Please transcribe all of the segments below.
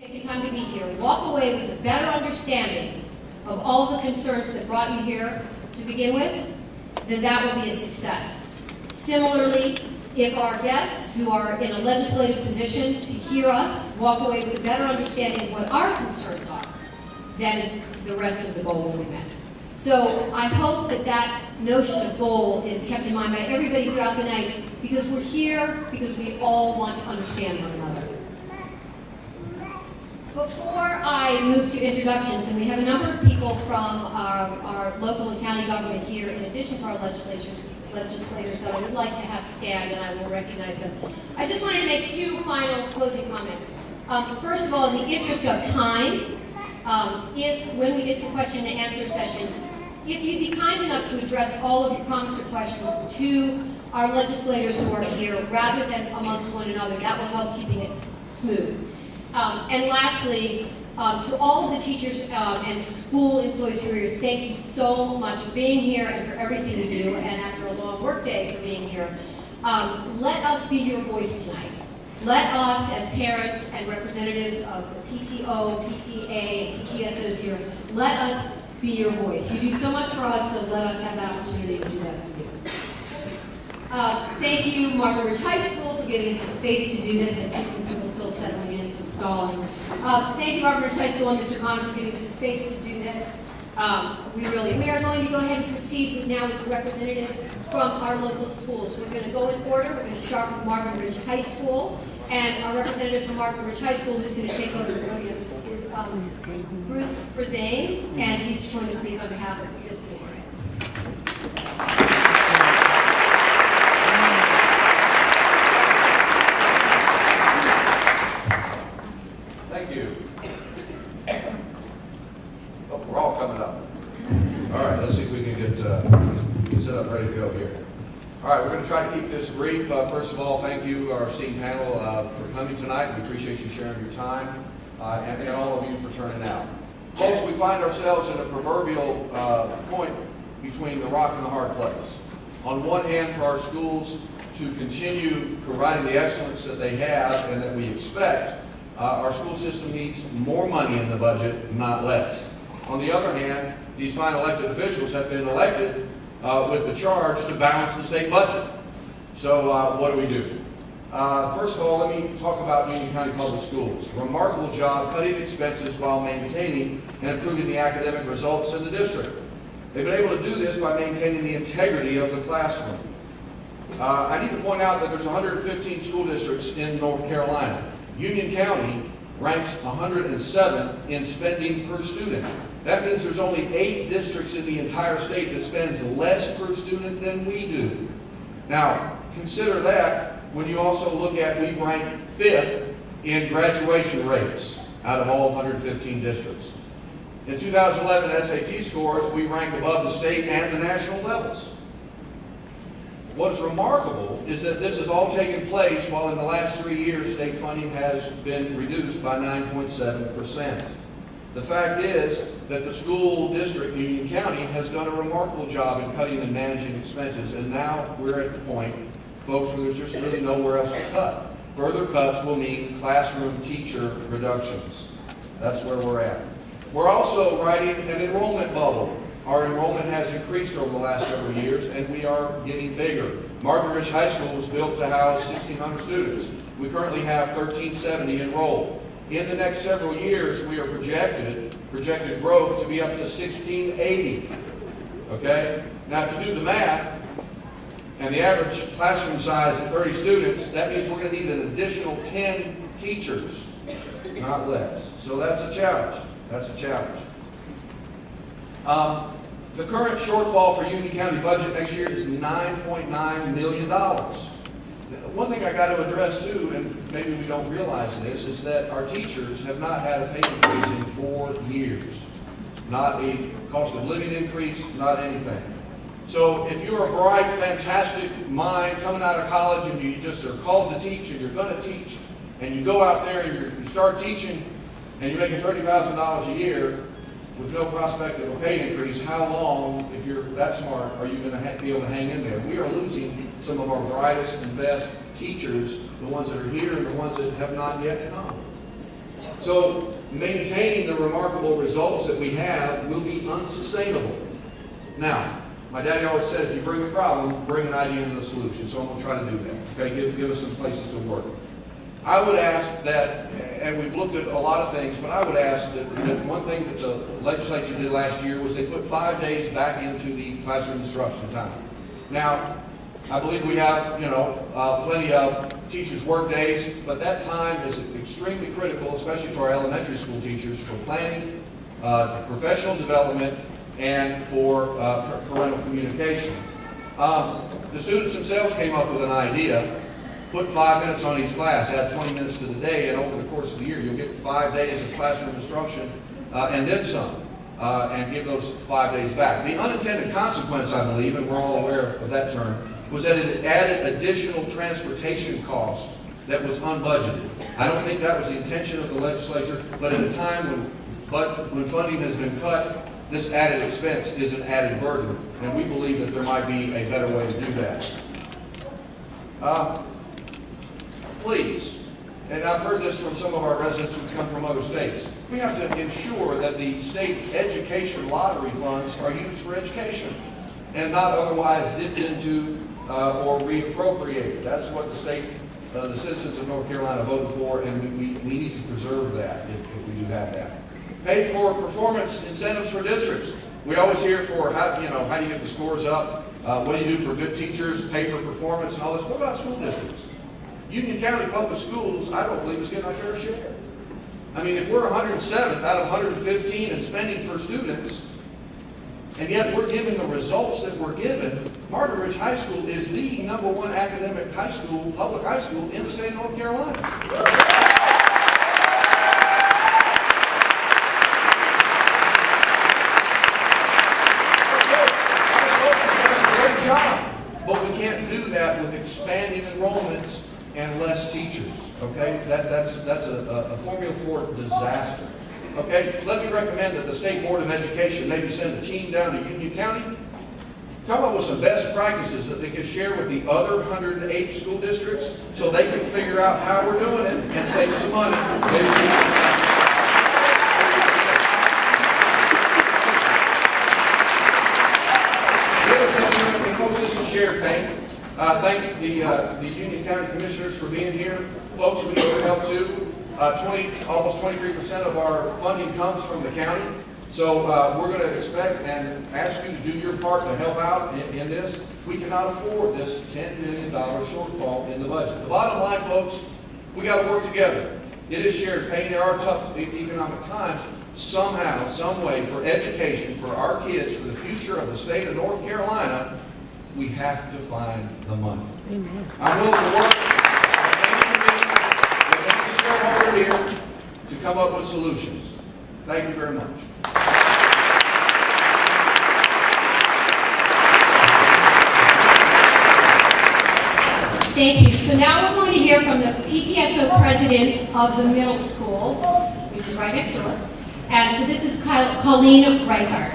Take your time to be here. Walk away with a better understanding of all of the concerns that brought you here to begin with, then that will be a success. Similarly, if our guests who are in a legislative position to hear us walk away with a better understanding of what our concerns are, then the rest of the goal will be met. So I hope that that notion of goal is kept in mind by everybody throughout the night, because we're here because we all want to understand one another. Before I move to introductions, and we have a number of people from our local and county government here, in addition to our legislators that I would like to have stand, and I will recognize them. I just wanted to make two final closing comments. First of all, in the interest of time, when we get to question and answer session, if you'd be kind enough to address all of your comments or questions to our legislators who are here, rather than amongst one another, that will help keeping it smooth. And lastly, to all of the teachers and school employees who are here, thank you so much for being here and for everything you do, and after a long work day for being here. Let us be your voice tonight. Let us, as parents and representatives of the PTO, PTA, and PTSOs here, let us be your voice. You do so much for us, so let us have the opportunity to do that for you. Thank you, Marvin Ridge High School, for giving us the space to do this. I see some people still settling in, so stalling. Thank you, Marvin Ridge High School and Mr. Connor, for giving us the space to do this. We are going to go ahead and proceed now with the representatives from our local schools. We're going to go in order. We're going to start with Marvin Ridge High School, and our representative from Marvin Ridge High School, who's going to take over the podium, is Bruce Brazane, and he's going to speak on behalf of this committee. Thank you. Oh, we're all coming up. All right, let's see if we can get set up ready to go here. All right, we're going to try to keep this brief. First of all, thank you, our esteemed panel, for coming tonight. We appreciate you sharing your time, and all of you for turning out. Folks, we find ourselves in a proverbial point between the rock and the hard place. On one hand, for our schools to continue providing the excellence that they have and that we expect, our school system needs more money in the budget, not less. On the other hand, these fine elected officials have been elected with the charge to balance the state budget. So what do? First of all, let me talk about Union County Public Schools. Remarkable job cutting expenses while maintaining and improving the academic results in the district. They've been able to do this by maintaining the integrity of the classroom. I need to point out that there's 115 school districts in North Carolina. Union County ranks 107th in spending per student. That means there's only 8 districts in the entire state that spends less per student than we do. Now, consider that when you also look at, we've ranked 5th in graduation rates out of all 115 districts. In 2011 SAT scores, we ranked above the state and the national levels. What's remarkable is that this has all taken place while in the last 3 years state funding has been reduced by 9.7%. The fact is that the school district, Union County, has done a remarkable job in cutting and managing expenses, and now we're at the point, folks, where there's just really nowhere else to cut. Further cuts will mean classroom teacher reductions. That's where we're at. We're also riding an enrollment bubble. Our enrollment has increased over the last several years, and we are getting bigger. Marvin Ridge High School was built to house 1,600 students. We currently have 1,370 enrolled. In the next several years, we are projected growth to be up to 1,680. Okay? Now, if you do the math, and the average classroom size at 30 students, that means we're going to need an additional 10 teachers, not less. So that's a challenge. That's a challenge. The current shortfall for Union County budget next year is $9.9 million. One thing I got to address too, and maybe we don't realize this, is that our teachers have not had a pay increase in 4 years. Not a cost of living increase, not anything. So if you're a bright, fantastic mind coming out of college and you just are called to teach and you're going to teach, and you go out there and you start teaching and you're making $30,000 a year with no prospect of a pay increase, how long, if you're that smart, are you going to be able to hang in there? We are losing some of our brightest and best teachers, the ones that are here and the ones that have not yet come. So maintaining the remarkable results that we have will be unsustainable. Now, my daddy always said, if you bring a problem, bring an idea into the solution. So I'm going to try to do that. Okay, give us some places to work. I would ask that, and we've looked at a lot of things, but I would ask that one thing that the legislature did last year was they put 5 days back into the classroom instruction time. Now, I believe we have, plenty of teachers' work days, but that time is extremely critical, especially to our elementary school teachers, for planning, professional development, and for parental communication. The students themselves came up with an idea. Put 5 minutes on each class, add 20 minutes to the day, and over the course of the year, you'll get 5 days of classroom instruction and then some, and give those 5 days back. The unintended consequence, I believe, and we're all aware of that term, was that it added additional transportation costs that was unbudgeted. I don't think that was the intention of the legislature, but at a time when funding has been cut, this added expense is an added burden, and we believe that there might be a better way to do that. Please, and I've heard this from some of our residents who come from other states, we have to ensure that the state education lottery funds are used for education and not otherwise dipped into or reappropriated. That's what the citizens of North Carolina voted for, and we need to preserve that if we do have that. Pay for performance incentives for districts. We always hear for how do you get the scores up, what do you do for good teachers, pay for performance and all this. What about school districts? Union County Public Schools, I don't believe, is getting our fair share. I mean, if we're 107th out of 115 in spending per students, and yet we're giving the results that we're given, Marvin Ridge High School is the #1 academic high school, public high school in the state of North Carolina. Great job, but we can't do that with expanding enrollments and less teachers, okay? That's a formula for disaster. Okay, let me recommend that the State Board of Education maybe send a team down to Union County, come up with some best practices that they can share with the other 108 school districts so they can figure out how we're doing it and save some money. Folks, this is shared pain. Thank the Union County Commissioners for being here. Folks, we need your help too. Almost 23% of our funding comes from the county. So we're going to expect and ask you to do your part to help out in this. We cannot afford this $10 million shortfall in the budget. The bottom line, folks, we got to work together. It is shared pain. There are tough economic times. Somehow, some way, for education, for our kids, for the future of the state of North Carolina, we have to find the money. Amen. I'm willing to work with any shareholder here to come up with solutions. Thank you very much. Thank you. So now we're going to hear from the PTSO president of the middle school, which is right next door. And so this is Colleen Reichard.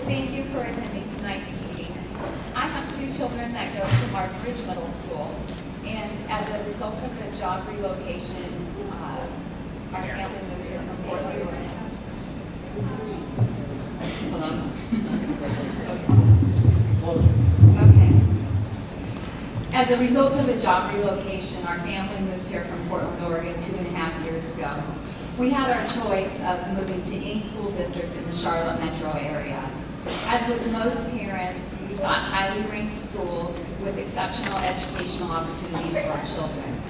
Thank you for attending tonight's meeting. I have two children that go to Marvin Ridge Middle School, and as a result of the job relocation, our family moved here from Portland, Oregon. Hold on. Okay. As a result of a job relocation, our family moved here from Portland, Oregon 2.5 years ago. We had our choice of moving to any school district in the Charlotte metro area. As with most parents, we sought highly ranked schools with exceptional educational opportunities for our children.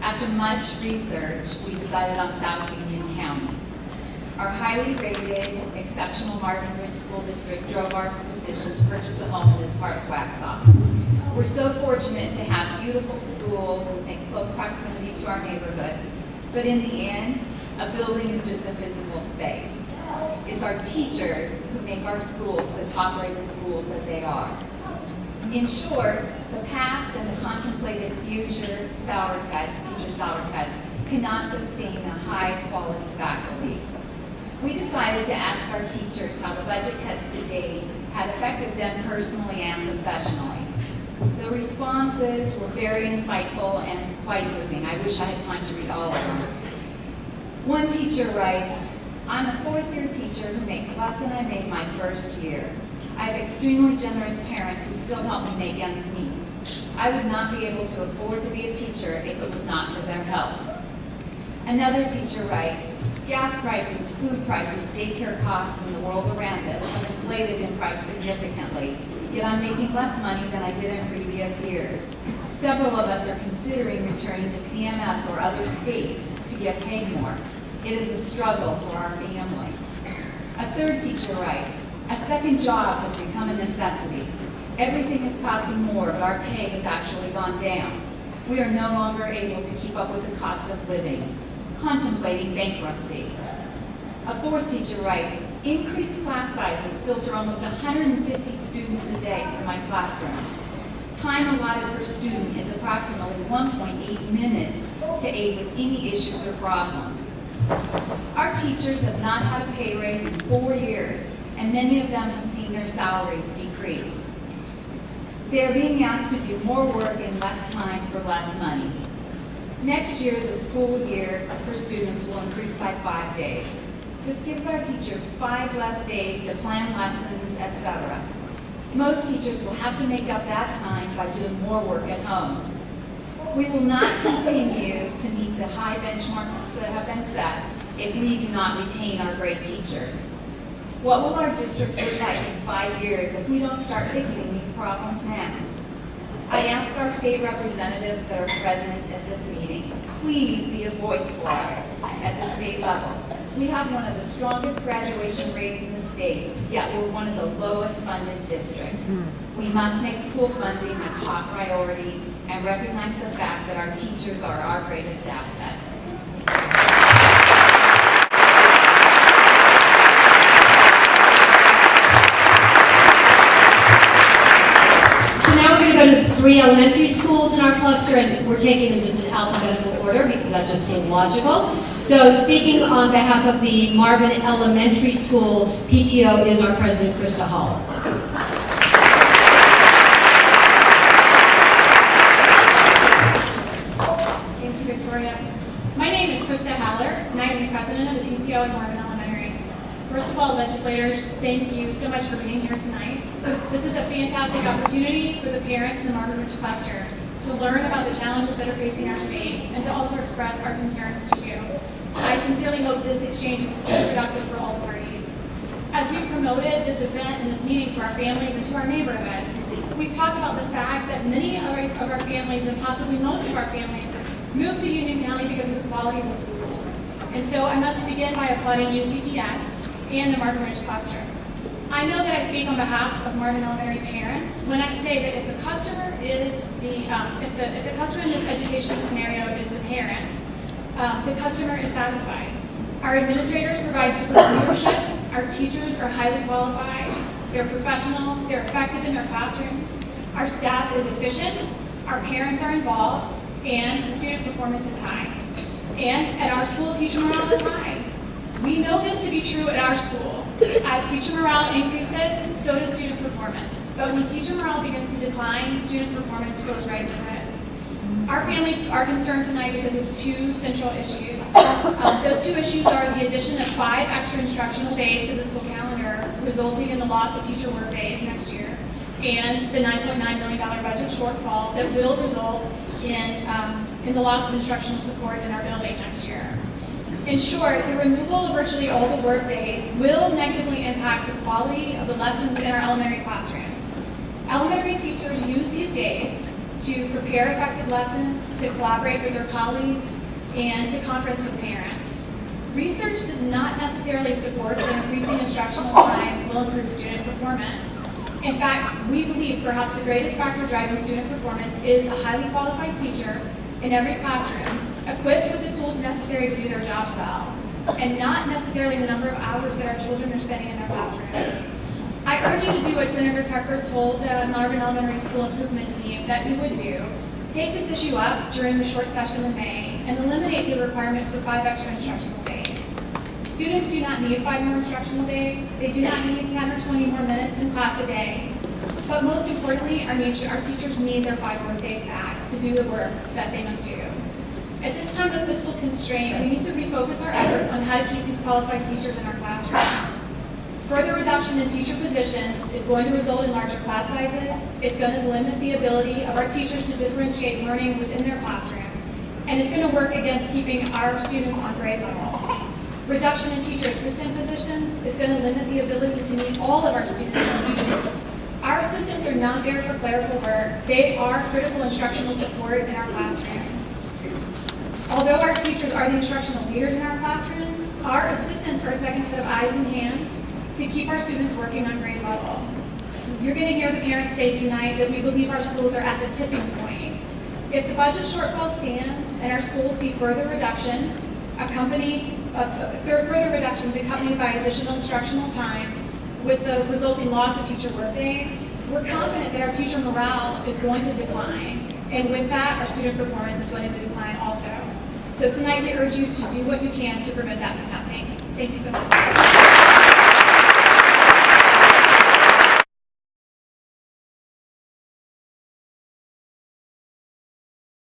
After much research, we decided on South Union County. Our highly rated, exceptional Marvin Ridge School District drove our decision to purchase a home in this part of Waxhaw. We're so fortunate to have beautiful schools within close proximity to our neighborhoods, but in the end, a building is just a physical space. It's our teachers who make our schools the top-rated schools that they are. In short, the past and the contemplated future teacher salary cuts, cannot sustain a high-quality faculty. We decided to ask our teachers how the budget cuts to date had affected them personally and professionally. The responses were very insightful and quite moving. I wish I had time to read all of them. One teacher writes, "I'm a fourth-year teacher who makes less than I made my first year. I have extremely generous parents who still help me make ends meet. I would not be able to afford to be a teacher if it was not for their help." Another teacher writes, "Gas prices, food prices, daycare costs, and the world around us have inflated in price significantly, yet I'm making less money than I did in previous years. Several of us are considering returning to CMS or other states to get paid more. It is a struggle for our family." A third teacher writes, "A second job has become a necessity. Everything is costing more, but our pay has actually gone down. We are no longer able to keep up with the cost of living. Contemplating bankruptcy." A fourth teacher writes, "Increased class sizes filter almost 150 students a day through my classroom. Time allotted per student is approximately 1.8 minutes to aid with any issues or problems. Our teachers have not had a pay raise in 4 years, and many of them have seen their salaries decrease. They are being asked to do more work in less time for less money. Next year, the school year for students will increase by 5 days. This gives our teachers 5 less days to plan lessons, etc. Most teachers will have to make up that time by doing more work at home. We will not continue to meet the high benchmarks that have been set if we do not retain our great teachers. What will our district look like in 5 years if we don't start fixing these problems now? I ask our state representatives that are present at this meeting, please be a voice for us at the state level. We have one of the strongest graduation rates in the state, yet we're one of the lowest funded districts. We must make school funding a top priority and recognize the fact that our teachers are our greatest asset." So now we're going to go to the 3 elementary schools in our cluster, and we're taking them just in alphabetical order because that just seemed logical. So speaking on behalf of the Marvin Elementary School, PTO is our president, Krista Haller. Thank you, Victoria. My name is Krista Haller, and I am the president of the PTO at Marvin Elementary. First of all, legislators, thank you so much for being here tonight. This is a fantastic opportunity for the parents in the Marvin Ridge Cluster to learn about the challenges that are facing our state and to also express our concerns to you. I sincerely hope this exchange is productive for all parties. As we promoted this event and this meeting to our families and to our neighborhoods, we've talked about the fact that many of our families, and possibly most of our families, moved to Union County because of the quality of the schools. And so I must begin by applauding UCPS and the Marvin Ridge Cluster. I know that I speak on behalf of Marvin Elementary parents when I say that if the customer is if the customer in this education scenario is the parent, the customer is satisfied. Our administrators provide superb leadership. Our teachers are highly qualified. They're professional. They're effective in their classrooms. Our staff is efficient. Our parents are involved, and the student performance is high. And at our school, teacher morale is high. We know this to be true at our school. As teacher morale increases, so does student performance. But when teacher morale begins to decline, student performance goes right with it. Our families are concerned tonight because of 2 central issues. Those 2 issues are the addition of 5 extra instructional days to the school calendar, resulting in the loss of teacher work days next year, and the $9.9 million budget shortfall that will result in the loss of instructional support in our building next year. In short, the removal of virtually all the work days will negatively impact the quality of the lessons in our elementary classrooms. Elementary teachers use these days to prepare effective lessons, to collaborate with their colleagues, and to conference with parents. Research does not necessarily support that increasing instructional time will improve student performance. In fact, we believe perhaps the greatest factor driving student performance is a highly qualified teacher in every classroom, equipped with the tools necessary to do their job well, and not necessarily the number of hours that our children are spending in their classrooms. I urge you to do what Senator Tucker told the Marvin Elementary School Improvement Team that you would do. Take this issue up during the short session in May and eliminate the requirement for 5 extra instructional days. Students do not need 5 more instructional days. They do not need 10 or 20 more minutes in class a day. But most importantly, our teachers need their 5 workdays back to do the work that they must do. At this time of fiscal constraint, we need to refocus our efforts on how to keep these qualified teachers in our classrooms. Further reduction in teacher positions is going to result in larger class sizes. It's going to limit the ability of our teachers to differentiate learning within their classroom. And it's going to work against keeping our students on grade level. Reduction in teacher assistant positions is going to limit the ability to meet all of our students' needs. Our assistants are not there for clerical work. They are critical instructional support in our classroom. Although our teachers are the instructional leaders in our classrooms, our assistants are a second set of eyes and hands to keep our students working on grade level. You're going to hear the parents say tonight that we believe our schools are at the tipping point. If the budget shortfall stands and our schools see further reductions accompanied by additional instructional time with the resulting loss of teacher workdays, we're confident that our teacher morale is going to decline. And with that, our student performance is going to decline also. So tonight we urge you to do what you can to prevent that from happening. Thank you so much.